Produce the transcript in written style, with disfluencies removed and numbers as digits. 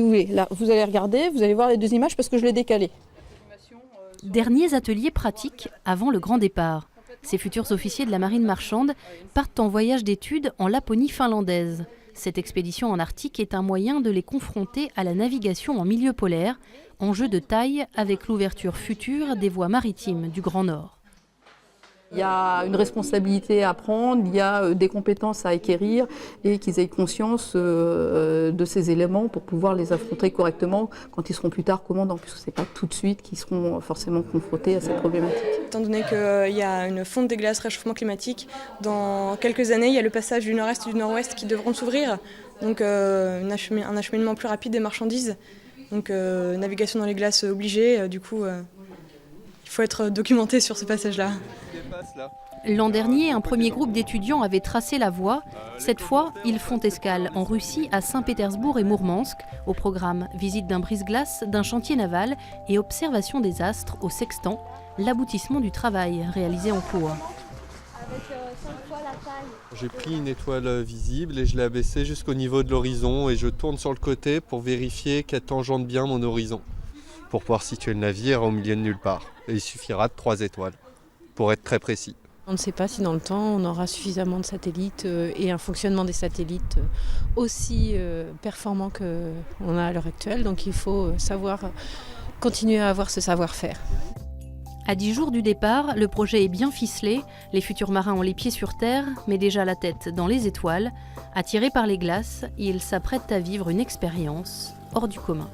Oui, là, vous allez regarder, vous allez voir les deux images parce que je l'ai décalé. Derniers ateliers pratiques avant le grand départ. Ces futurs officiers de la marine marchande partent en voyage d'études en Laponie finlandaise. Cette expédition en Arctique est un moyen de les confronter à la navigation en milieu polaire, enjeu de taille avec l'ouverture future des voies maritimes du Grand Nord. Il y a une responsabilité à prendre, il y a des compétences à acquérir et qu'ils aient conscience de ces éléments pour pouvoir les affronter correctement quand ils seront plus tard commandants, puisque ce n'est pas tout de suite qu'ils seront forcément confrontés à cette problématique. Étant donné qu'il y a une fonte des glaces, réchauffement climatique, dans quelques années, il y a le passage du nord-est et du nord-ouest qui devront s'ouvrir, donc un acheminement plus rapide des marchandises, donc navigation dans les glaces obligée, du coup il faut être documenté sur ce passage-là. L'an dernier, un premier groupe d'étudiants avait tracé la voie. Cette fois, ils font escale en Russie, à Saint-Pétersbourg et Mourmansk. Au programme, visite d'un brise-glace, d'un chantier naval et observation des astres au sextant, l'aboutissement du travail réalisé en cours. J'ai pris une étoile visible et je l'ai abaissée jusqu'au niveau de l'horizon et je tourne sur le côté pour vérifier qu'elle tangente bien mon horizon, pour pouvoir situer le navire au milieu de nulle part. Et il suffira de 3 étoiles, pour être très précis. On ne sait pas si dans le temps on aura suffisamment de satellites et un fonctionnement des satellites aussi performant qu'on a à l'heure actuelle. Donc il faut continuer à avoir ce savoir-faire. À 10 jours du départ, le projet est bien ficelé. Les futurs marins ont les pieds sur terre, mais déjà la tête dans les étoiles. Attirés par les glaces, ils s'apprêtent à vivre une expérience hors du commun.